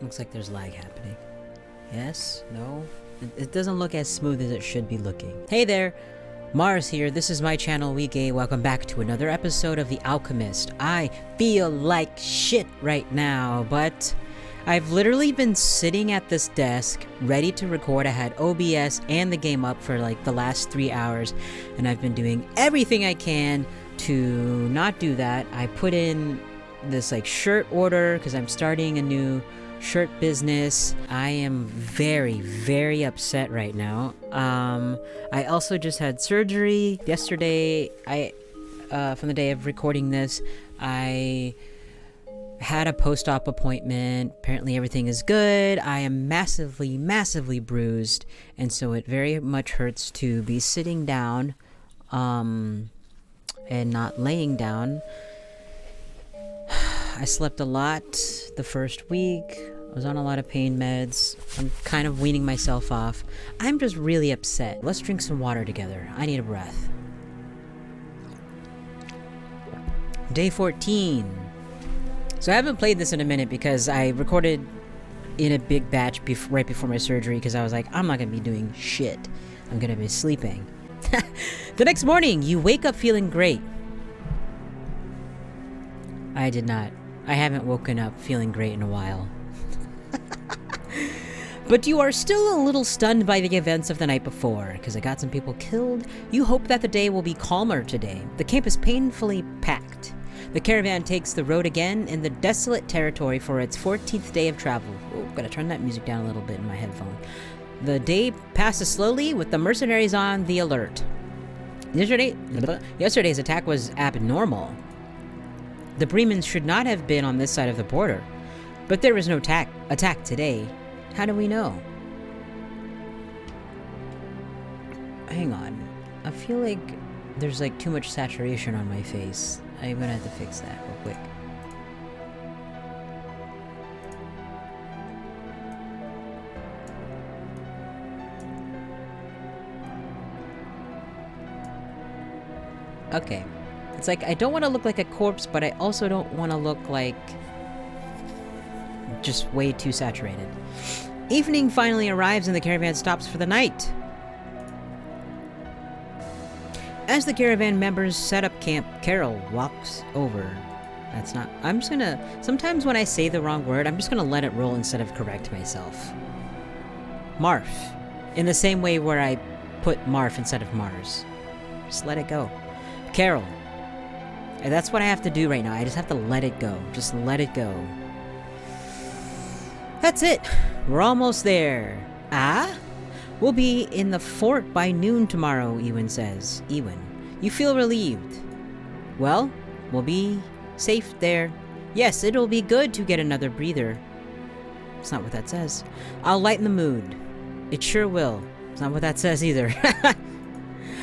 Looks like there's lag happening. Yes? No? It doesn't look as smooth as it should be looking. Hey there! Mars here, this is my channel, WeGay. Welcome back to another episode of The Alchemist. I feel like shit right now, but I've literally been sitting at this desk, ready to record. I had OBS and the game up for like the last 3 hours, and I've been doing everything I can to not do that. I put in this like shirt order because I'm starting a new shirt business. I am very, very upset right now. I also just had surgery yesterday. From the day of recording this, I had a post-op appointment. Apparently everything is good. I am massively, massively bruised, and so it very much hurts to be sitting down, and not laying down. I slept a lot the first week. I was on a lot of pain meds. I'm kind of weaning myself off. I'm just really upset. Let's drink some water together. I need a breath. Day 14. So I haven't played this in a minute because I recorded in a big batch right before my surgery because I was like, I'm not going to be doing shit. I'm going to be sleeping. The next morning, you wake up feeling great. I did not. I haven't woken up feeling great in a while. But you are still a little stunned by the events of the night before, because I got some people killed. You hope that the day will be calmer today. The camp is painfully packed. The caravan takes the road again in the desolate territory for its 14th day of travel. Oh, gotta turn that music down a little bit in my headphone. The day passes slowly with the mercenaries on the alert. Yesterday's attack was abnormal. The Bremans should not have been on this side of the border, but there was no attack today. How do we know? Hang on. I feel like there's like too much saturation on my face. I'm gonna have to fix that real quick. Okay. It's like I don't want to look like a corpse, but I also don't want to look like just way too saturated. Evening finally arrives and the caravan stops for the night. As the caravan members set up camp, Carol walks over. That's not... I'm just gonna... Sometimes when I say the wrong word, I'm just gonna let it roll instead of correct myself. Marf. In the same way where I put Marf instead of Mars. Just let it go. Carol. And that's what I have to do right now. I just have to let it go. Just let it go. That's it. We're almost there. Ah? We'll be in the fort by noon tomorrow, Ewan says. Ewan. You feel relieved. Well, we'll be safe there. Yes, it'll be good to get another breather. It's not what that says. I'll lighten the mood. It sure will. It's not what that says either.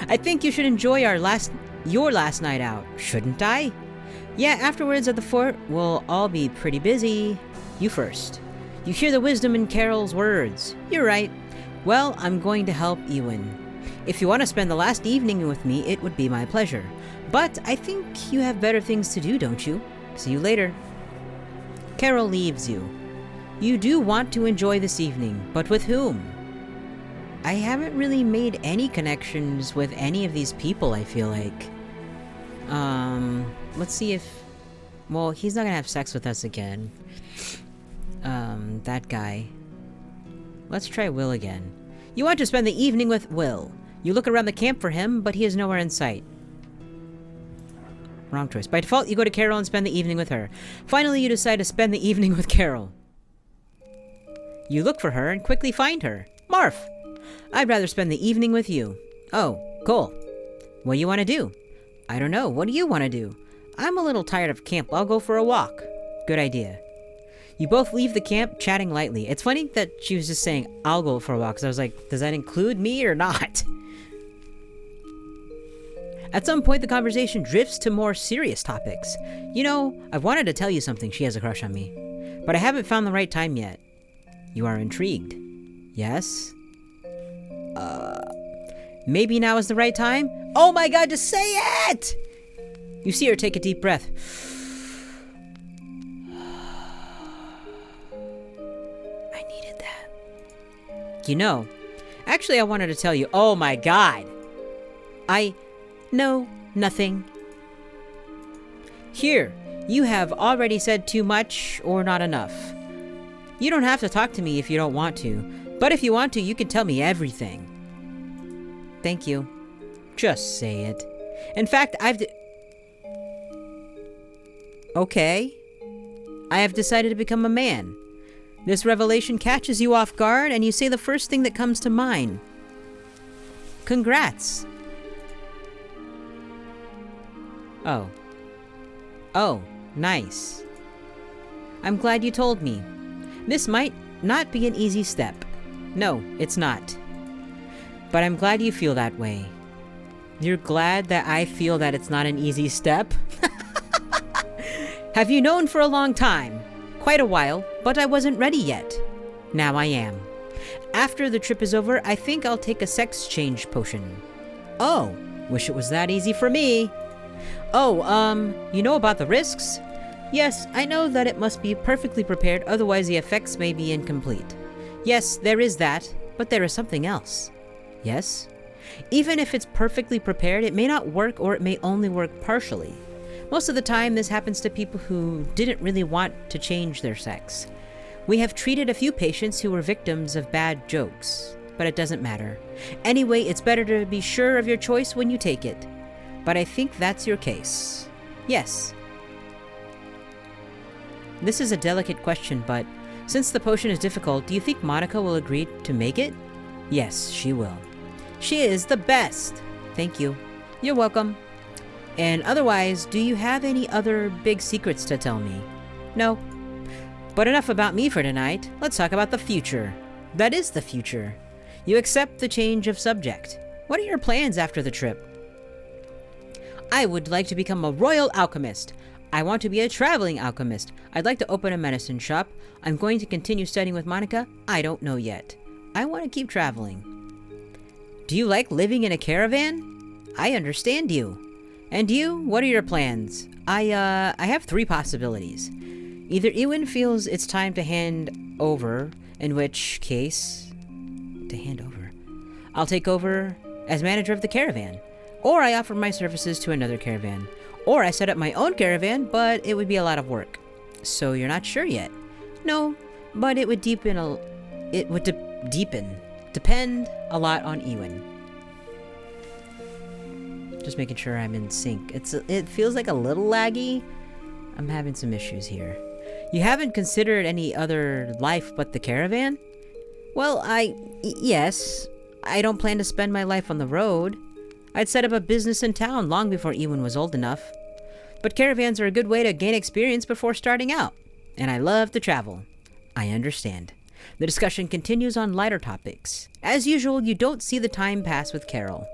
I think you should enjoy your last night out, shouldn't I? Yeah, afterwards at the fort, we'll all be pretty busy. You first. You hear the wisdom in Carol's words. You're right. Well, I'm going to help Ewan. If you want to spend the last evening with me, it would be my pleasure. But I think you have better things to do, don't you? See you later. Carol leaves you. You do want to enjoy this evening, but with whom? I haven't really made any connections with any of these people, I feel like. Let's see if... Well, he's not gonna have sex with us again. That guy. Let's try Will again. You want to spend the evening with Will. You look around the camp for him, but he is nowhere in sight. Wrong choice. By default, you go to Carol and spend the evening with her. Finally, you decide to spend the evening with Carol. You look for her and quickly find her. Marf! I'd rather spend the evening with you. Oh, cool. What do you want to do? I don't know. What do you want to do? I'm a little tired of camp. I'll go for a walk. Good idea. You both leave the camp, chatting lightly. It's funny that she was just saying, I'll go for a walk, because I was like, does that include me or not? At some point, the conversation drifts to more serious topics. You know, I've wanted to tell you something. She has a crush on me. But I haven't found the right time yet. You are intrigued. Yes? Maybe now is the right time? Oh my god, just say it! You see her take a deep breath. I needed that. You know, actually I wanted to tell you, oh my god. No, nothing. Here, you have already said too much or not enough. You don't have to talk to me if you don't want to, but if you want to, you can tell me everything. Thank you. Just say it. In fact, Okay. I have decided to become a man. This revelation catches you off guard, and you say the first thing that comes to mind. Congrats. Oh, nice. I'm glad you told me. This might not be an easy step. No, it's not. But I'm glad you feel that way. You're glad that I feel that it's not an easy step? Have you known for a long time? Quite a while, but I wasn't ready yet. Now I am. After the trip is over, I think I'll take a sex change potion. Oh, wish it was that easy for me. Oh, you know about the risks? Yes, I know that it must be perfectly prepared, otherwise the effects may be incomplete. Yes, there is that, but there is something else. Yes? Even if it's perfectly prepared, it may not work, or it may only work partially. Most of the time, this happens to people who didn't really want to change their sex. We have treated a few patients who were victims of bad jokes, but it doesn't matter. Anyway, it's better to be sure of your choice when you take it. But I think that's your case. Yes. This is a delicate question, but since the potion is difficult, do you think Monica will agree to make it? Yes, she will. She is the best. Thank you. You're welcome. And otherwise, do you have any other big secrets to tell me? No. But enough about me for tonight. Let's talk about the future. That is the future. You accept the change of subject. What are your plans after the trip? I would like to become a royal alchemist. I want to be a traveling alchemist. I'd like to open a medicine shop. I'm going to continue studying with Monica. I don't know yet. I want to keep traveling. Do you like living in a caravan? I understand you. And you? What are your plans? I have 3 possibilities. Either Ewan feels it's time to hand over, in which case... I'll take over as manager of the caravan. Or I offer my services to another caravan. Or I set up my own caravan, but it would be a lot of work. So you're not sure yet? No, but it would depend a lot on Ewan. Just making sure I'm in sync. It feels like a little laggy. I'm having some issues here. You haven't considered any other life but the caravan? Well, yes. I don't plan to spend my life on the road. I'd set up a business in town long before Ewan was old enough. But caravans are a good way to gain experience before starting out. And I love to travel. I understand. The discussion continues on lighter topics. As usual, you don't see the time pass with Carol.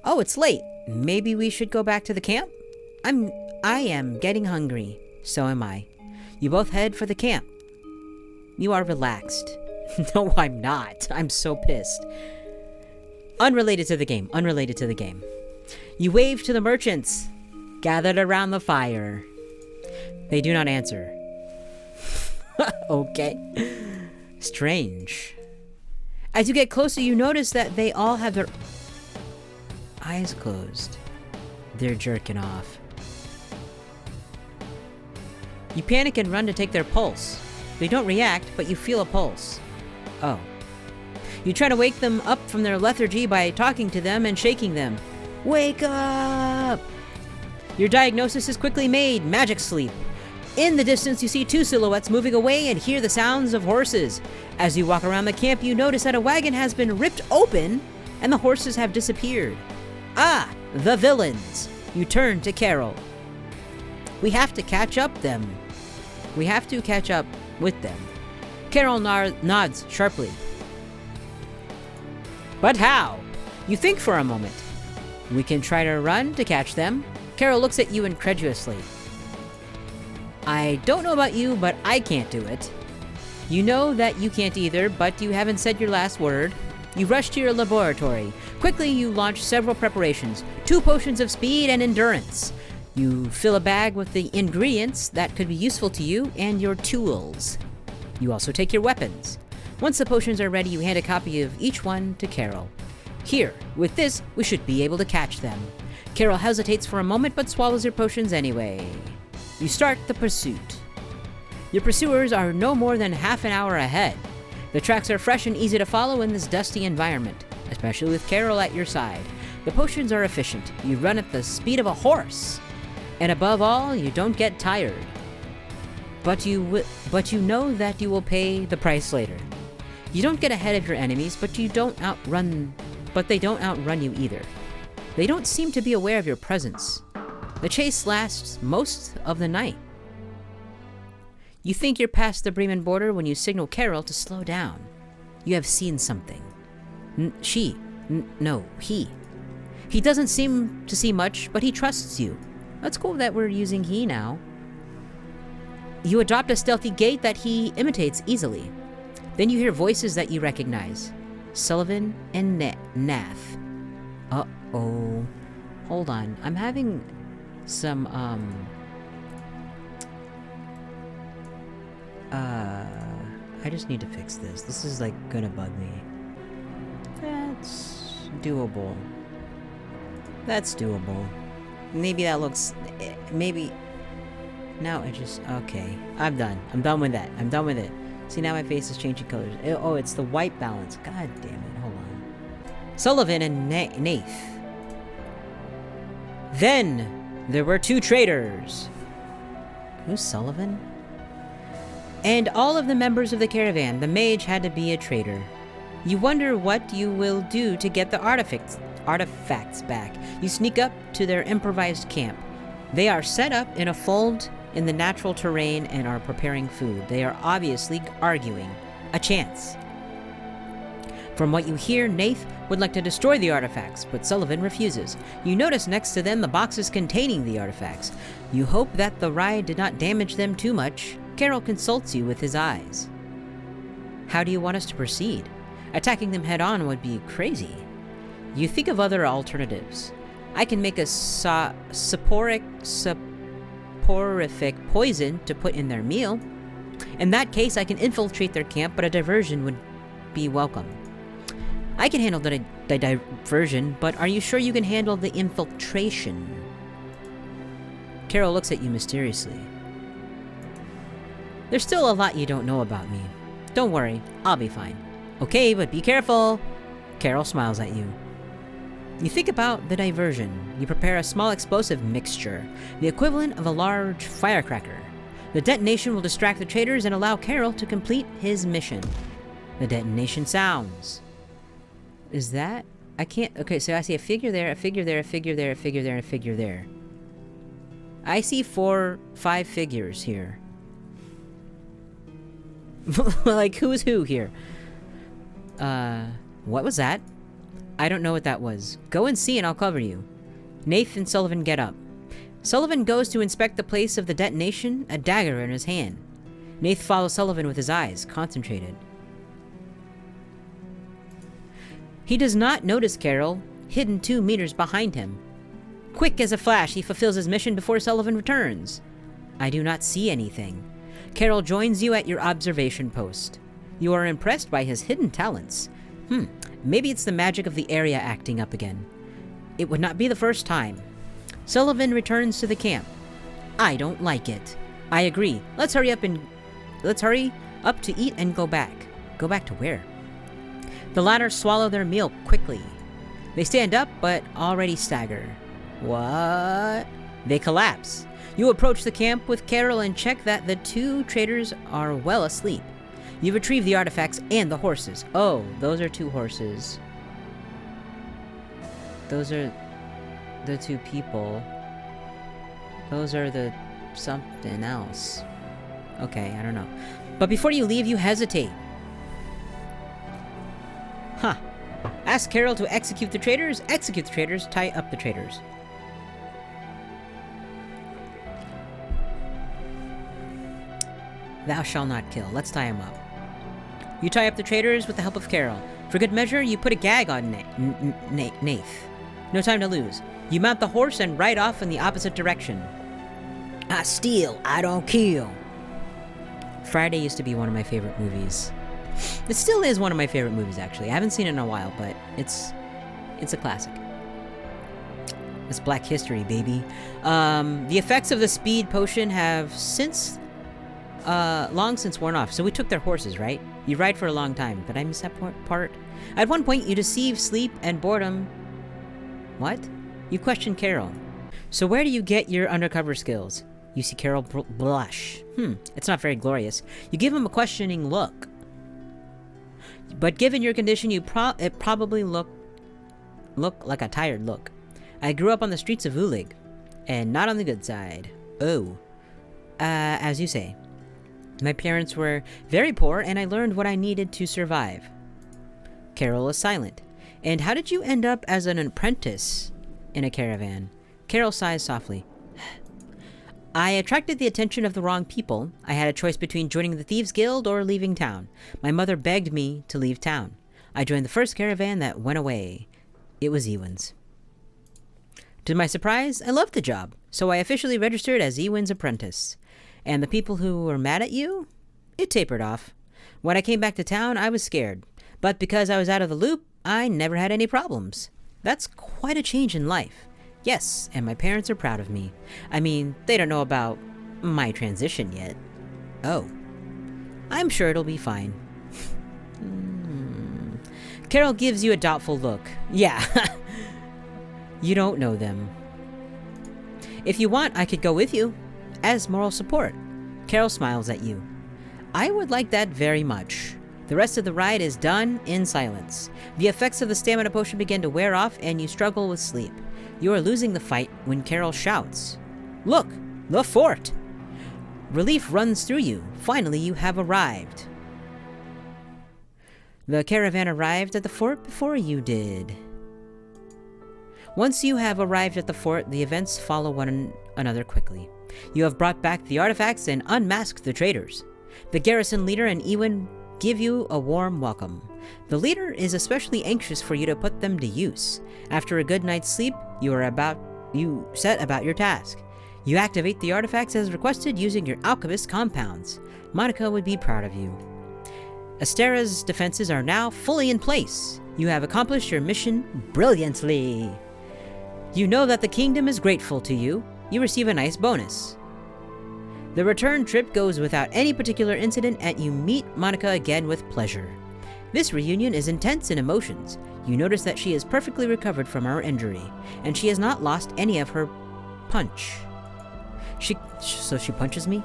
Oh, it's late. Maybe we should go back to the camp? I am getting hungry. So am I. You both head for the camp. You are relaxed. No, I'm not. I'm so pissed. Unrelated to the game. You wave to the merchants gathered around the fire. They do not answer. Okay. Strange. As you get closer, you notice that they all have their eyes closed. They're jerking off. You panic and run to take their pulse. They don't react, but you feel a pulse. Oh. You try to wake them up from their lethargy by talking to them and shaking them. Wake up! Your diagnosis is quickly made. Magic sleep. In the distance, you see 2 silhouettes moving away and hear the sounds of horses. As you walk around the camp, you notice that a wagon has been ripped open and the horses have disappeared. Ah, the villains. You turn to Carol. We have to catch up with them. Carol nods sharply. But how? You think for a moment. We can try to run to catch them. Carol looks at you incredulously. I don't know about you, but I can't do it. You know that you can't either, but you haven't said your last word. You rush to your laboratory. Quickly, you launch several preparations. 2 potions of speed and endurance. You fill a bag with the ingredients that could be useful to you and your tools. You also take your weapons. Once the potions are ready, you hand a copy of each one to Carol. Here, with this, we should be able to catch them. Carol hesitates for a moment but swallows her potions anyway. You start the pursuit. Your pursuers are no more than half an hour ahead. The tracks are fresh and easy to follow in this dusty environment, especially with Carol at your side. The potions are efficient. You run at the speed of a horse. And above all, you don't get tired. But you know that you will pay the price later. You don't get ahead of your enemies, but they don't outrun you either. They don't seem to be aware of your presence. The chase lasts most of the night. You think you're past the Bremen border when you signal Carol to slow down. You have seen something. He. He doesn't seem to see much, but he trusts you. That's cool that we're using he now. You adopt a stealthy gait that he imitates easily. Then you hear voices that you recognize. Sullivan and Nath. Uh-oh. Hold on. I'm having some, I just need to fix this. This is, like, gonna bug me. That's doable. That's doable. Maybe that looks... Maybe... No, it just... Okay. I'm done. I'm done with that. I'm done with it. See, now my face is changing colors. Oh, it's the white balance. God damn it. Hold on. Sullivan and Nath. Then, there were 2 traitors. Who's Sullivan? And all of the members of the caravan. The mage had to be a traitor. You wonder what you will do to get the artifacts back. You sneak up to their improvised camp. They are set up in a fold in the natural terrain and are preparing food. They are obviously arguing. A chance. From what you hear, Nath would like to destroy the artifacts, but Sullivan refuses. You notice next to them the boxes containing the artifacts. You hope that the ride did not damage them too much. Carol consults you with his eyes. How do you want us to proceed? Attacking them head-on would be crazy. You think of other alternatives. I can make a soporific poison to put in their meal. In that case, I can infiltrate their camp, but a diversion would be welcome. I can handle the diversion, but are you sure you can handle the infiltration? Carol looks at you mysteriously. There's still a lot you don't know about me. Don't worry, I'll be fine. Okay, but be careful. Carol smiles at you. You think about the diversion. You prepare a small explosive mixture, the equivalent of a large firecracker. The detonation will distract the traitors and allow Carol to complete his mission. The detonation sounds. Is that? I can't... Okay, so I see a figure there, a figure there, a figure there, a figure there, and a figure there. I see 5 figures here. Like, who's who here? What was that? I don't know what that was. Go and see and I'll cover you. Nath and Sullivan get up. Sullivan goes to inspect the place of the detonation, a dagger in his hand. Nath follows Sullivan with his eyes, concentrated. He does not notice Carol, hidden 2 meters behind him. Quick as a flash, he fulfills his mission before Sullivan returns. I do not see anything. Carol joins you at your observation post. You are impressed by his hidden talents. Maybe it's the magic of the area acting up again. It would not be the first time. Sullivan returns to the camp. I don't like it. I agree. Let's hurry up to eat and go back. Go back to where? The latter swallow their meal quickly. They stand up, but already stagger. What? They collapse. You approach the camp with Carol and check that the 2 traitors are well asleep. You retrieve the artifacts and the horses. Oh, those are 2 horses. Those are the 2 people. Those are the something else. Okay, I don't know. But before you leave, you hesitate. Huh. Ask Carol to execute the traitors, tie up the traitors. Thou shalt not kill. Let's tie him up. You tie up the traitors with the help of Carol. For good measure, you put a gag on Nath. No time to lose. You mount the horse and ride off in the opposite direction. I steal, I don't kill. Friday used to be one of my favorite movies. It still is one of my favorite movies, actually. I haven't seen it in a while, but it's a classic. It's Black History, baby. The effects of the speed potion have long since worn off. So we took their horses, right? You ride for a long time. Did I miss that part? At one point, you deceive sleep and boredom. What? You question Carol. So where do you get your undercover skills? You see Carol blush. It's not very glorious. You give him a questioning look. But given your condition, it probably look like a tired look. I grew up on the streets of Ullrey, and not on the good side. Oh. As you say. My parents were very poor, and I learned what I needed to survive. Carol is silent. And how did you end up as an apprentice in a caravan? Carol sighs softly. I attracted the attention of the wrong people. I had a choice between joining the Thieves' Guild or leaving town. My mother begged me to leave town. I joined the first caravan that went away. It was Ewan's. To my surprise, I loved the job, so I officially registered as Ewan's apprentice. And the people who were mad at you? It tapered off. When I came back to town, I was scared. But because I was out of the loop, I never had any problems. That's quite a change in life. Yes, and my parents are proud of me. I mean, they don't know about my transition yet. Oh. I'm sure it'll be fine. Carol gives you a doubtful look. Yeah. You don't know them. If you want, I could go with you. As moral support. Carol smiles at you. I would like that very much. The rest of the ride is done in silence. The effects of the stamina potion begin to wear off and you struggle with sleep. You are losing the fight when Carol shouts. Look! The fort! Relief runs through you. Finally, you have arrived. The caravan arrived at the fort before you did. Once you have arrived at the fort, the events follow one another quickly. You have brought back the artifacts and unmasked the traitors. The garrison leader and Ewan give you a warm welcome. The leader is especially anxious for you to put them to use. After a good night's sleep, you set about your task. You activate the artifacts as requested using your alchemist compounds. Monica would be proud of you. Astera's defenses are now fully in place. You have accomplished your mission brilliantly. You know that the kingdom is grateful to you. You receive a nice bonus. The return trip goes without any particular incident and you meet Monica again with pleasure. This reunion is intense in emotions. You notice that she is perfectly recovered from her injury, and she has not lost any of her punch. So she punches me?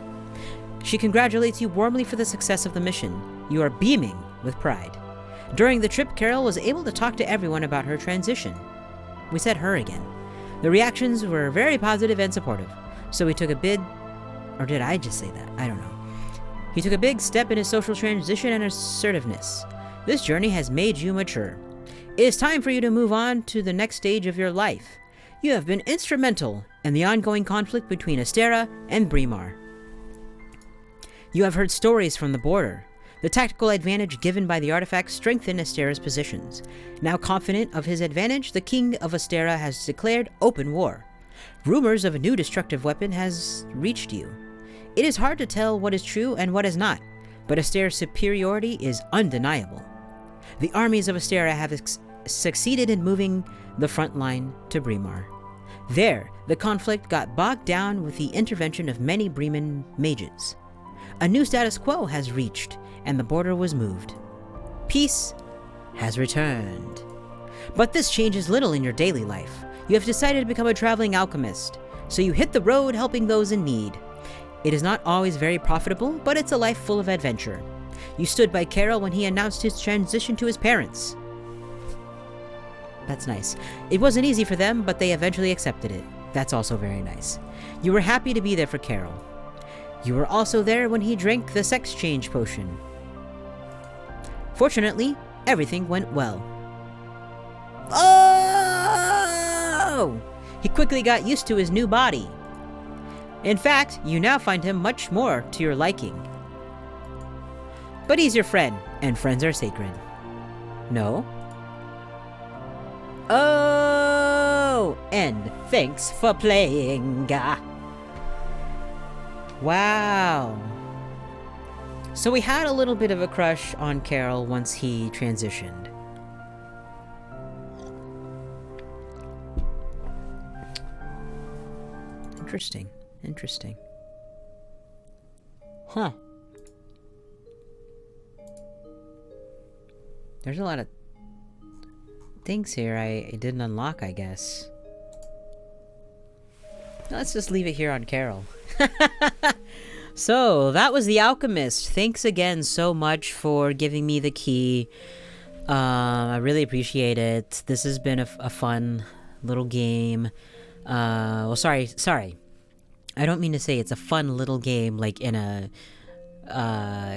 She congratulates you warmly for the success of the mission. You are beaming with pride. During the trip, Carol was able to talk to everyone about her transition. We said her again. The reactions were very positive and supportive, so he took a big... Or did I just say that? I don't know. He took a big step in his social transition and assertiveness. This journey has made you mature. It is time for you to move on to the next stage of your life. You have been instrumental in the ongoing conflict between Astera and Brimar. You have heard stories from the border. The tactical advantage given by the artifacts strengthened Astera's positions. Now confident of his advantage, the king of Astera has declared open war. Rumors of a new destructive weapon has reached you. It is hard to tell what is true and what is not, but Astera's superiority is undeniable. The armies of Astera have succeeded in moving the front line to Brimar. There, the conflict got bogged down with the intervention of many Bremen mages. A new status quo has reached, and the border was moved. Peace has returned. But this changes little in your daily life. You have decided to become a traveling alchemist, so you hit the road helping those in need. It is not always very profitable, but it's a life full of adventure. You stood by Carol when he announced his transition to his parents. That's nice. It wasn't easy for them, but they eventually accepted it. That's also very nice. You were happy to be there for Carol. You were also there when he drank the sex change potion. Fortunately, everything went well. Oh! He quickly got used to his new body. In fact, you now find him much more to your liking. But he's your friend, and friends are sacred. No? Oh! And thanks for playing. Wow. So we had a little bit of a crush on Carol once he transitioned. Interesting. Interesting. Huh. There's a lot of things here I didn't unlock, I guess. Let's just leave it here on Carol. So, that was The Alchemist. Thanks again so much for giving me the key. I really appreciate it. This has been a fun little game. Well, sorry. I don't mean to say it's a fun little game, like in a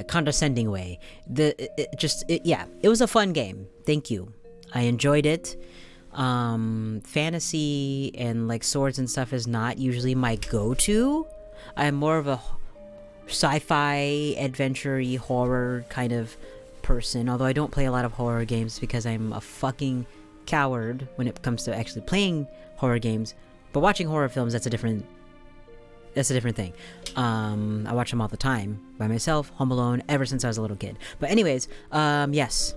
condescending way. Yeah, it was a fun game. Thank you. I enjoyed it. Fantasy and like swords and stuff is not usually my go-to. I'm more of a sci-fi, adventure-y, horror kind of person, although I don't play a lot of horror games because I'm a fucking coward when it comes to actually playing horror games. But watching horror films, that's a different thing. I watch them all the time by myself, home alone, ever since I was a little kid. But anyways, yes.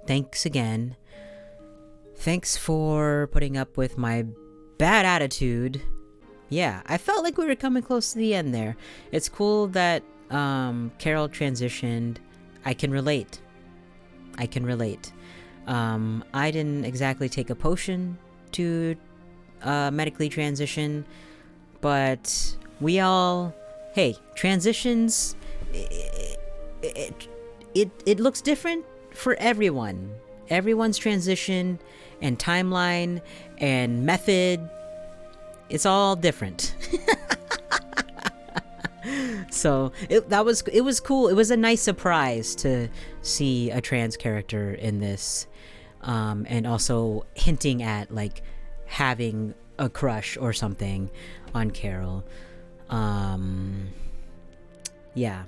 Thanks again. Thanks for putting up with my bad attitude. Yeah, I felt like we were coming close to the end there. It's cool that Carol transitioned. I can relate. I didn't exactly take a potion to medically transition, but we all... Hey, transitions... It looks different for everyone. Everyone's transition and timeline and method, it's all different. So it was cool. It was a nice surprise to see a trans character in this, and also hinting at like having a crush or something on Carol. Yeah,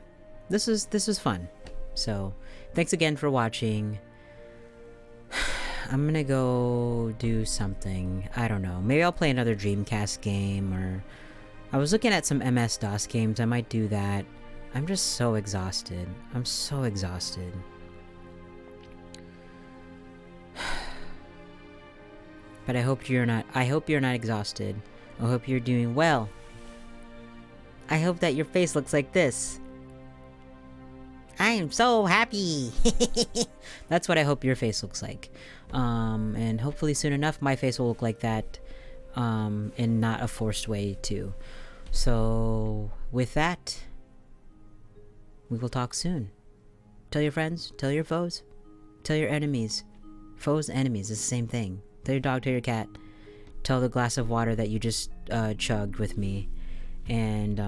this was fun. So thanks again for watching. I'm gonna go do something. I don't know. Maybe I'll play another Dreamcast game, or... I was looking at some MS-DOS games. I might do that. I'm just so exhausted. I'm so exhausted. But I hope you're not exhausted. I hope you're doing well. I hope that your face looks like this. I am so happy. That's what I hope your face looks like. And hopefully soon enough my face will look like that, in not a forced way too. So with that, we will talk soon. Tell your friends, tell your foes, tell your enemies. Foes, enemies is the same thing. Tell your dog, tell your cat, tell the glass of water that you just chugged with me. And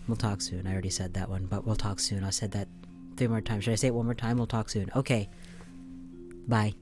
we'll talk soon. I already said that one, but we'll talk soon. I said that 3 more times. Should I say it one more time? We'll talk soon. Okay. Bye.